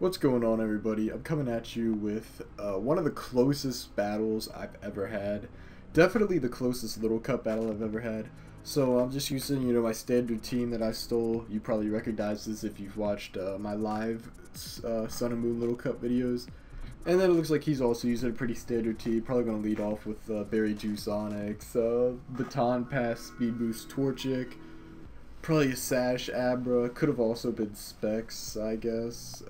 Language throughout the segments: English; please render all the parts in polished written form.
What's going on, everybody? I'm coming at you with one of the closest battles I've ever had. Definitely the closest Little Cup battle I've ever had. So I'm just using, my standard team that I stole. You probably recognize this if you've watched my live Sun and Moon Little Cup videos. And then it looks like he's also using a pretty standard team. Probably going to lead off with Berry Juice Onyx, Baton Pass, Speed Boost Torchic. Probably a Sash Abra. Could have also been Specs, I guess.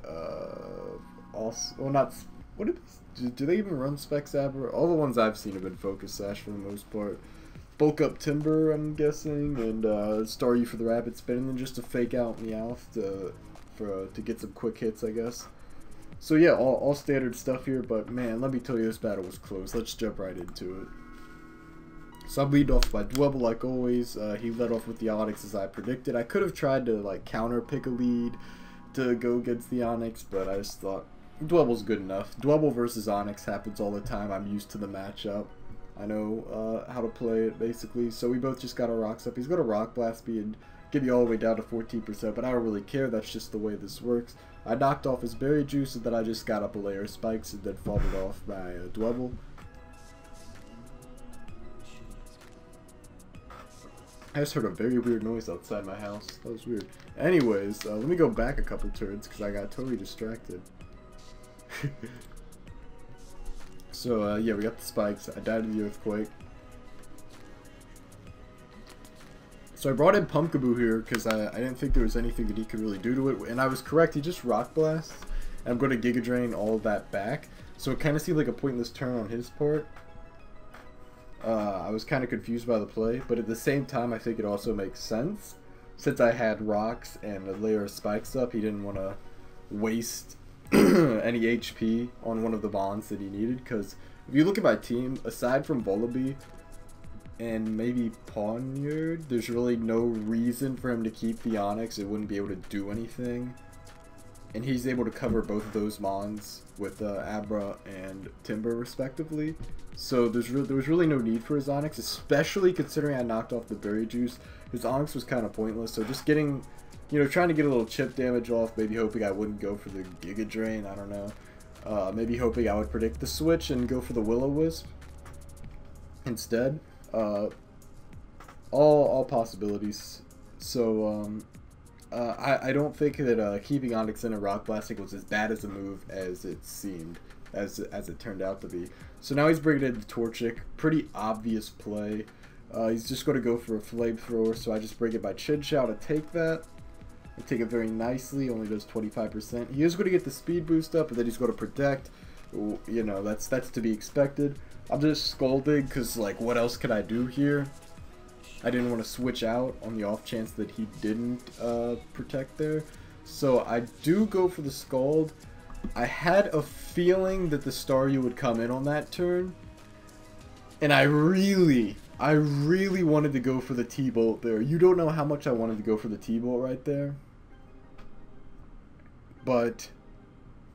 Also, well, not. What do they even run Specs Abra? All the ones I've seen have been Focus Sash for the most part. Bulk Up Timber, I'm guessing, and Star U for the Rapid Spin, and then just to fake out Meowth to get some quick hits, I guess. So yeah, all standard stuff here. But man, let me tell you, this battle was close. Let's jump right into it. So I'm lead off by Dwebble like always. He led off with the Onyx as I predicted. I could have tried to like counter pick a lead to go against the Onyx, but I just thought Dwebble's good enough. Dwebble versus Onyx happens all the time. I'm used to the matchup. I know how to play it basically. So we both just got our rocks up. He's got a Rock Blast speed, get me all the way down to 14%, but I don't really care. That's just the way this works. I knocked off his Berry Juice, and then I just got up a layer of spikes and then fought it off by Dwebble. I just heard a very weird noise outside my house. That was weird. Anyways, let me go back a couple turns because I got totally distracted. So, yeah, we got the spikes. I died in the earthquake. So I brought in Pumpkaboo here because I didn't think there was anything that he could really do to it. And I was correct. He just Rock Blasts. And I'm going to Giga Drain all of that back. So it kind of seemed like a pointless turn on his part. I was kind of confused by the play, but at the same time I think it also makes sense. Since I had rocks and a layer of spikes up, he didn't want to waste any HP on one of the bonds that he needed, because if you look at my team, aside from Vullaby and maybe Pawniard, there's really no reason for him to keep the Onyx. It wouldn't be able to do anything. And he's able to cover both of those mons with Abra and Timber respectively. So there was really no need for his Onyx, especially considering I knocked off the Berry Juice. His Onyx was kind of pointless, so just getting, trying to get a little chip damage off, maybe hoping I wouldn't go for the Giga Drain, I don't know. Maybe hoping I would predict the switch and go for the Will-O-Wisp instead. All possibilities. So, I don't think that keeping Onyx in a Rock Blasting was as bad as a move as it seemed, as it turned out to be. So now he's bringing in the Torchic, pretty obvious play. He's just going to go for a Flamethrower, so I just bring it by Chinchou to take that. I take it very nicely, only does 25%. He is going to get the speed boost up, and then he's going to protect. That's to be expected. I'm just scolding because, like, what else could I do here? I didn't want to switch out on the off chance that he didn't protect there. So I do go for the Scald. I had a feeling that the Staryu would come in on that turn. And I really wanted to go for the T-Bolt there. You don't know how much I wanted to go for the T-Bolt right there. But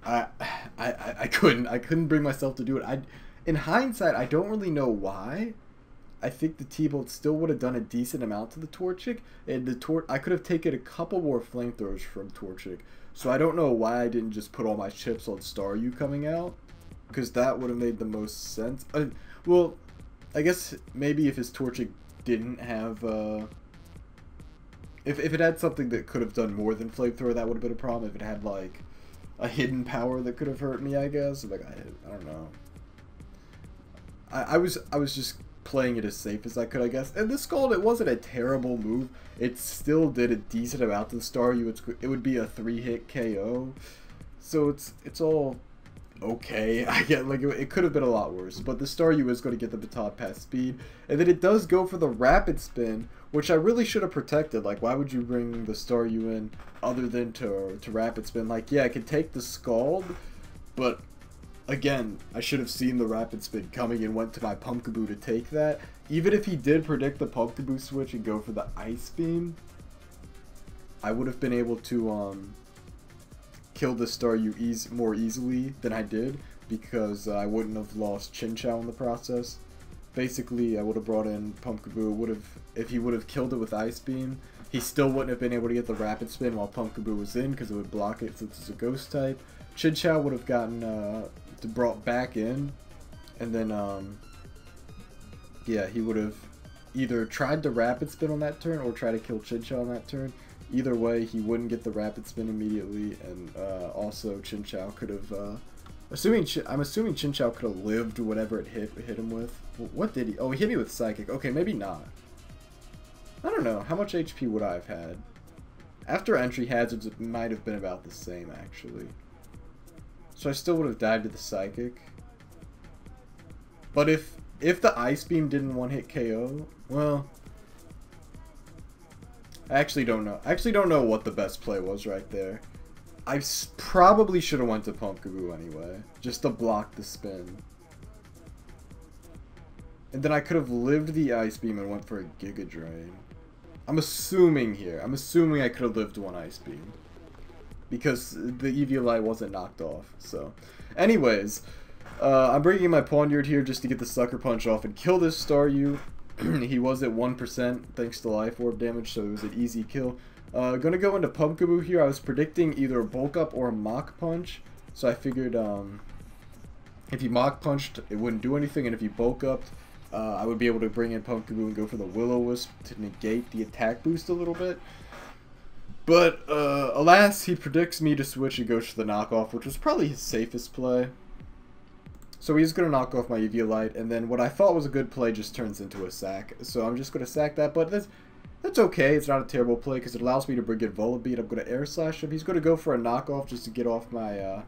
I couldn't bring myself to do it. In hindsight, I don't really know why. I think the T-Bolt still would have done a decent amount to the Torchic, and I could have taken a couple more Flamethrowers from Torchic. So I don't know why I didn't just put all my chips on Staryu coming out, because that would have made the most sense. Well, I guess maybe if his Torchic didn't have, if it had something that could have done more than Flamethrower, that would have been a problem. If it had like a hidden power that could have hurt me, I guess. Like I don't know. I was just playing it as safe as I could, I guess. And the Scald, it wasn't a terrible move. It still did a decent amount to the Staryu. It would be a 3-hit KO. So it's all okay. I get, like, it could have been a lot worse. But the Staryu is going to get the Baton Pass speed. And then it does go for the Rapid Spin, which I really should have protected. Like, why would you bring the Staryu in other than to Rapid Spin? Like, yeah, I could take the Scald, but again, I should have seen the Rapid Spin coming and went to my Pumpkaboo to take that. Even if he did predict the Pumpkaboo switch and go for the Ice Beam, I would have been able to kill the Staryu more easily than I did, because I wouldn't have lost Chinchou in the process. Basically, I would have brought in Pumpkaboo. If he would have killed it with Ice Beam, He still wouldn't have been able to get the rapid spin while Pumpkaboo was in because it would block it since it's a ghost type. Chinchou would have gotten brought back in, and then yeah, he would have either tried to rapid spin on that turn or try to kill Chinchou on that turn. Either way, he wouldn't get the rapid spin immediately, and also Chinchou could have. I'm assuming Chinchou could have lived whatever it hit him with. What did he? Oh, he hit me with Psychic. Okay, maybe not. I don't know. How much HP would I have had? After entry hazards, it might have been about the same, actually. So I still would have died to the Psychic. But if the Ice Beam didn't one-hit KO, well, I actually don't know. I actually don't know what the best play was right there. I probably should have went to Pumpkaboo anyway, just to block the spin. And then I could have lived the Ice Beam and went for a Giga Drain. I'm assuming here. I'm assuming I could have lived one Ice Beam. Because the Eviolite wasn't knocked off. So, anyways, I'm bringing my Pawniard here just to get the Sucker Punch off and kill this Staryu. He was at 1% thanks to Life Orb damage, so it was an easy kill. Gonna go into Pumpkaboo here. I was predicting either a Bulk Up or a Mach Punch. So I figured if he Mach Punched, it wouldn't do anything. And if he Bulk Upped, I would be able to bring in Pumpkaboo and go for the Will-O-Wisp to negate the attack boost a little bit. But, alas, he predicts me to switch and go to the knockoff, which was probably his safest play. So he's going to knock off my Eviolite, and then what I thought was a good play just turns into a sack. So I'm just going to sack that, but that's okay. It's not a terrible play because it allows me to bring in Volbeat. I'm going to Air Slash him. He's going to go for a knockoff just to get off my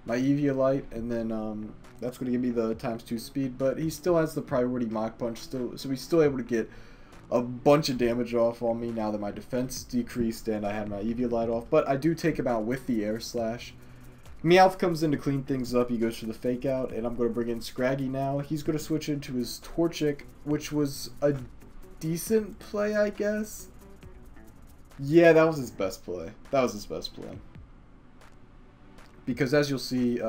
my Eviolite, and then that's going to give me the ×2 speed, but he still has the priority Mach Punch, so he's still able to get a bunch of damage off on me now that my defense decreased and I had my Eviolite off, but I do take him out with the Air Slash. Meowth comes in to clean things up. He goes for the Fake Out, and I'm going to bring in Scraggy now. He's going to switch into his Torchic, which was a decent play, I guess. Yeah, that was his best play. That was his best play. Because as you'll see,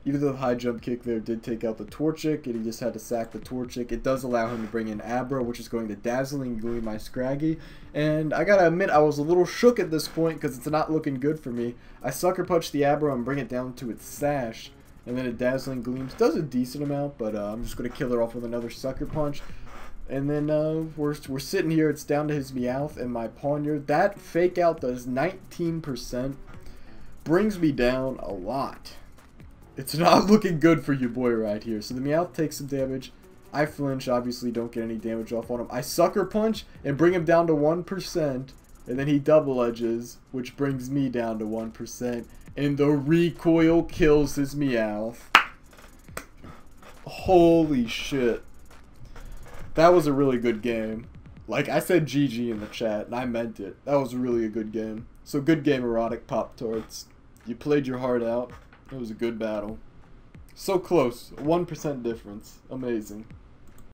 even though the high jump kick there did take out the Torchic, and he just had to sack the Torchic, it does allow him to bring in Abra, which is going to Dazzling Gleam my Scraggy. And I gotta admit, I was a little shook at this point because it's not looking good for me. I Sucker Punch the Abra and bring it down to its Sash, and then it Dazzling Gleams. Does a decent amount, but I'm just going to kill it off with another Sucker Punch. And then we're sitting here, it's down to his Meowth and my Pawniard. That Fake Out does 19%. Brings me down a lot. It's not looking good for your boy right here. So the Meowth takes some damage. I flinch, obviously don't get any damage off on him. I Sucker Punch and bring him down to 1%. And then he double edges, which brings me down to 1%. And the recoil kills his Meowth. Holy shit. That was a really good game. Like, I said GG in the chat, and I meant it. That was really a good game. So good game, Erotic Pop-Tarts. You played your heart out. It was a good battle. So close. 1% difference. Amazing.